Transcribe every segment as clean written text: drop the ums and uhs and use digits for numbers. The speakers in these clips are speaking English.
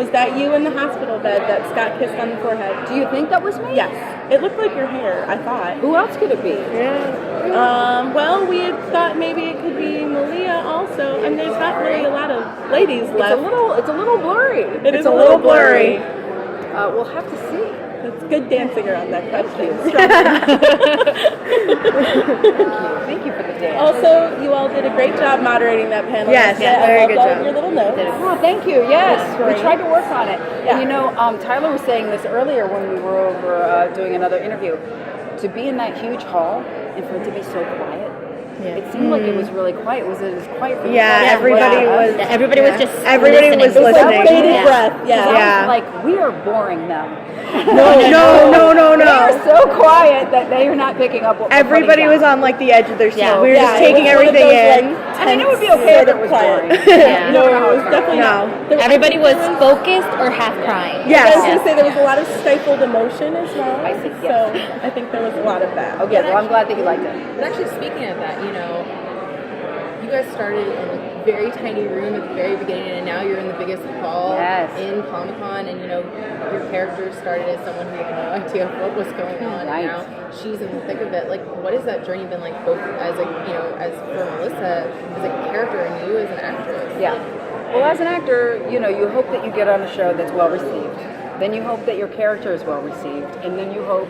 Was that you in the hospital bed that Scott kissed on the forehead? Do you think that was me? Yes. It looked like your hair, I thought. Who else could it be? Yeah. Well, we had thought maybe it could be Malia also. I mean, there's not really a lot of ladies left. It's a little blurry. It's a little blurry. We'll have to see. It's good dancing around that question. Thank you for the dance. Also, you all did a great job moderating that panel. Yes, very good job. Your little notes. Oh, thank you. Yes, we tried to work on it. Yeah. And Tyler was saying this earlier when we were over doing another interview. To be in that huge hall and for it to be so quiet. Yeah. It seemed like it was really quiet. Was it as quiet for everybody was just everybody listening. was listening. Bated breath. Yeah. I was like, we are boring them. No. They are so quiet that they are not picking up what we're Everybody putting was down. on like the edge of their seat. Yeah. We were just taking everything in. I mean, it would be okay if it was boring. Yeah. No, it was definitely not. Everybody was focused or half crying. Yes. I was going to say there was a lot of stifled emotion as well. I see, yes. So I think there was a lot of that. Okay, well, I'm glad that you liked it. But actually, speaking of that, you guys started in a very tiny room at the very beginning, and now you're in the biggest hall in Comic-Con, and your character started as someone who had no idea what was going on, Right. and now she's in the thick of it. Like, what has that journey been like, both as as for Melissa, as a character, and you as an actress? Yeah. Well, as an actor, you hope that you get on a show that's well received. Then you hope that your character is well received, and then you hope,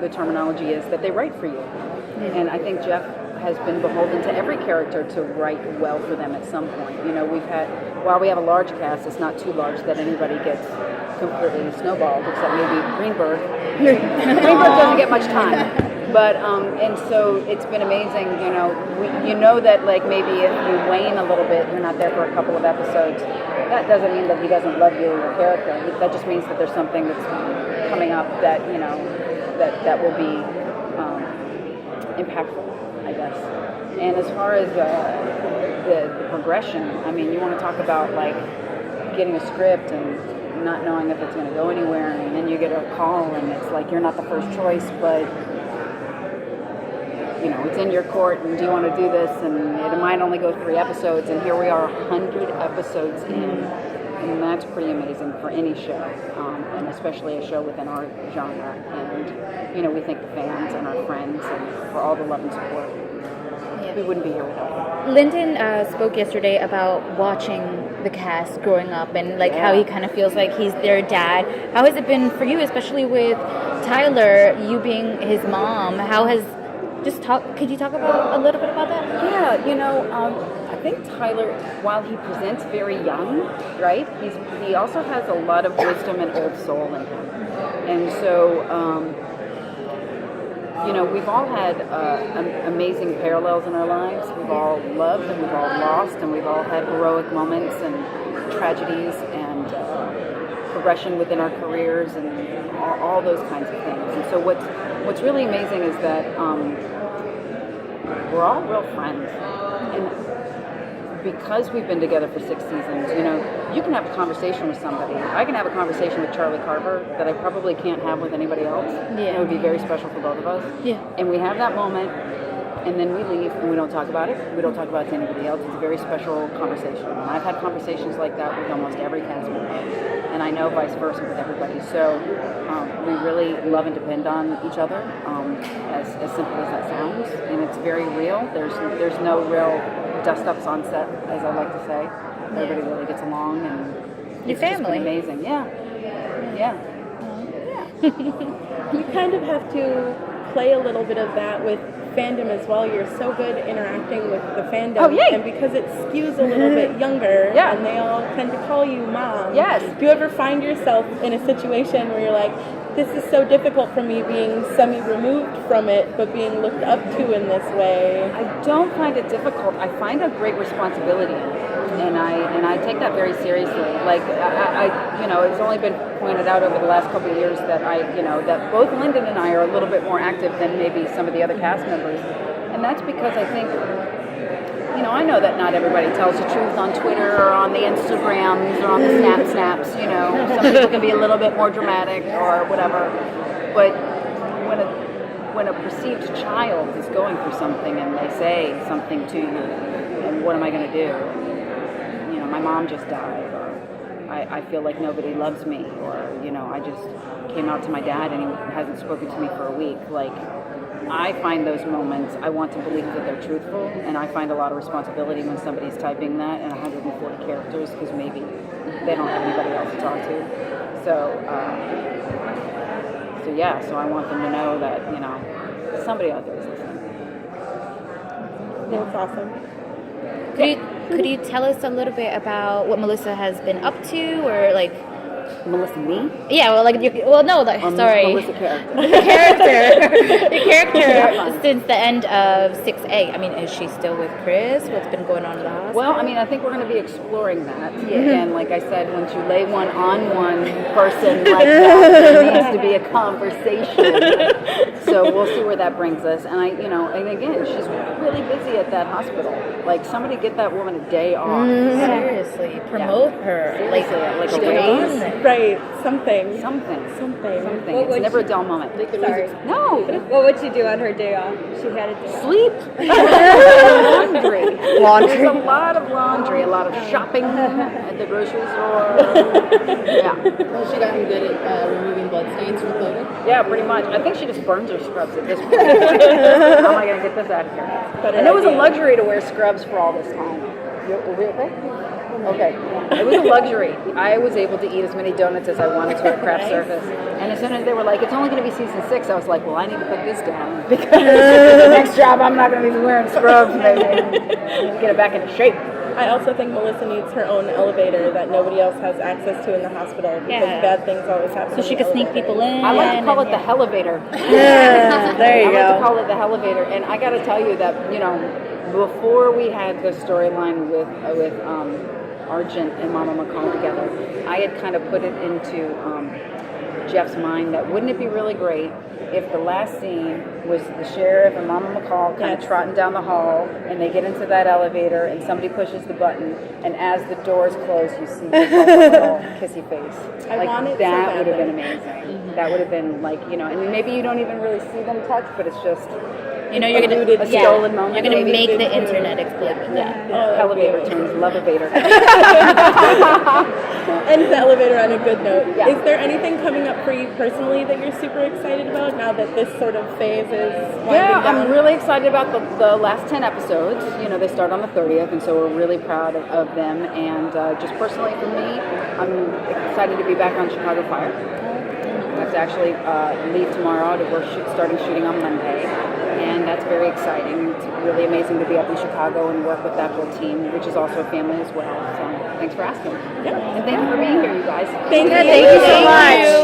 the terminology is, that they write for you. Mm-hmm. And I think Jeff has been beholden to every character to write well for them at some point. While we have a large cast, it's not too large that anybody gets completely snowballed, except maybe Greenberg. Greenberg doesn't get much time. But, and so it's been amazing, that like maybe if you wane a little bit, you're not there for a couple of episodes, that doesn't mean that he doesn't love you or your character. That just means that there's something that's coming up that, that will be impactful, I guess. And as far as the progression, I mean, you want to talk about like getting a script and not knowing if it's going to go anywhere, and then you get a call and it's like you're not the first choice, but it's in your court, and do you want to do this? And it might only go 3 episodes, and here we are 100 episodes in, and that's pretty amazing for any show, and especially a show within our genre. And we thank the fans and our friends and for all the love and support. We wouldn't be here without it. Lyndon spoke yesterday about watching the cast growing up and how he kind of feels like he's their dad. How has it been for you, especially with Tyler, you being his mom? How has could you talk about a little bit about that? Yeah, I think Tyler, while he presents very young, right, he also has a lot of wisdom and old soul in him. And so, we've all had amazing parallels in our lives. We've all loved and we've all lost, and we've all had heroic moments and tragedies and progression within our careers and all those kinds of things. And so what's really amazing is that we're all real friends. And because we've been together for 6 seasons, you can have a conversation with somebody. I can have a conversation with Charlie Carver that I probably can't have with anybody else. Yeah. It would be very special for both of us. Yeah. And we have that moment, and then we leave, and we don't talk about it. We don't talk about it to anybody else. It's a very special conversation. And I've had conversations like that with almost every cast member, and I know vice versa with everybody. So we really love and depend on each other, as simple as that sounds. And it's very real. There's no real dust-ups on set, as I like to say. Everybody really gets along, and your family. Just been amazing. Yeah. You kind of have to play a little bit of that with fandom as well. You're so good interacting with the fandom. Oh, yay. And because it skews a little bit younger, Yeah. and they all tend to call you mom. Yes. Do you ever find yourself in a situation where you're like, this is so difficult for me being semi-removed from it, but being looked up to in this way? I don't find it difficult. I find a great responsibility, and I take that very seriously. Like I it's only been pointed out over the last couple of years that that both Lyndon and I are a little bit more active than maybe some of the other cast members, and that's because I think. I know that not everybody tells the truth on Twitter or on the Instagrams or on the snaps. Some people can be a little bit more dramatic or whatever. But when a perceived child is going through something and they say something to you, and what am I going to do? My mom just died, or I feel like nobody loves me, or, you know, I just came out to my dad and he hasn't spoken to me for a week. Like, I find those moments, I want to believe that they're truthful, and I find a lot of responsibility when somebody's typing that in 140 characters, because maybe they don't have anybody else to talk to. So yeah, so I want them to know that, you know, somebody out there is listening. That's awesome. Could you tell us a little bit about what Melissa has been up to, or like? Melissa, me? Yeah, well, like, sorry. Melissa character. The character since the end of 6A. I mean, is she still with Chris? What's been going on in the hospital? Well, I mean, I think we're going to be exploring that. Again, like I said, once you lay one on one person like that, there needs to be a conversation. So we'll see where that brings us. And and again, she's really busy at that hospital. Like, somebody get that woman a day off. Seriously, promote her. Seriously, like a raise. Right, something. Something. What It's never a dull moment. Sorry. No. What would you do on her day off? She had a day off. Sleep. Laundry. There's a lot of laundry, a lot of shopping at the grocery store. Yeah. Has she gotten good at removing blood stains from clothing? Yeah, pretty much. I think she just burns her scrubs at this point. How am I going to get this out of here? And it was a luxury to wear scrubs for all this time. Were we okay? Okay. It was a luxury. I was able to eat as many donuts as I wanted to at craft service. And as soon as they were like, it's only going to be season 6, I was like, well, I need to put this down. Because the next job, I'm not going to be wearing scrubs. Maybe get it back into shape. I also think Melissa needs her own elevator that nobody else has access to in the hospital, because bad things always happen. So she could sneak people in. I like to call it the Helevator. Yeah, there you I like to go. call it the Helevator. And I got to tell you that, before we had the storyline with Argent and Mama McCall together, I had kind of put it into Jeff's mind that wouldn't it be really great if the last scene was the sheriff and Mama McCall kind of trotting down the hall, and they get into that elevator and somebody pushes the button, and as the doors close, you see the little kissy face. That would have been amazing. That would have been and maybe you don't even really see them touch, but it's just you're gonna a stolen moment. You're gonna make the internet explode. Elevator turns love-evator. Ends the elevator on a good note. Yeah. Is there anything coming up for you personally that you're super excited about now that this sort of phase is winding down? I'm really excited about the last 10 episodes. They start on the 30th, and so we're really proud of them. And just personally for me, I'm excited to be back on Chicago Fire. I have to actually leave tomorrow to work starting shooting on Monday. And that's very exciting. It's really amazing to be up in Chicago and work with that whole team, which is also a family as well. So thanks for asking. Yeah. And thank you for being here, you guys. Thank you. Thank you so much.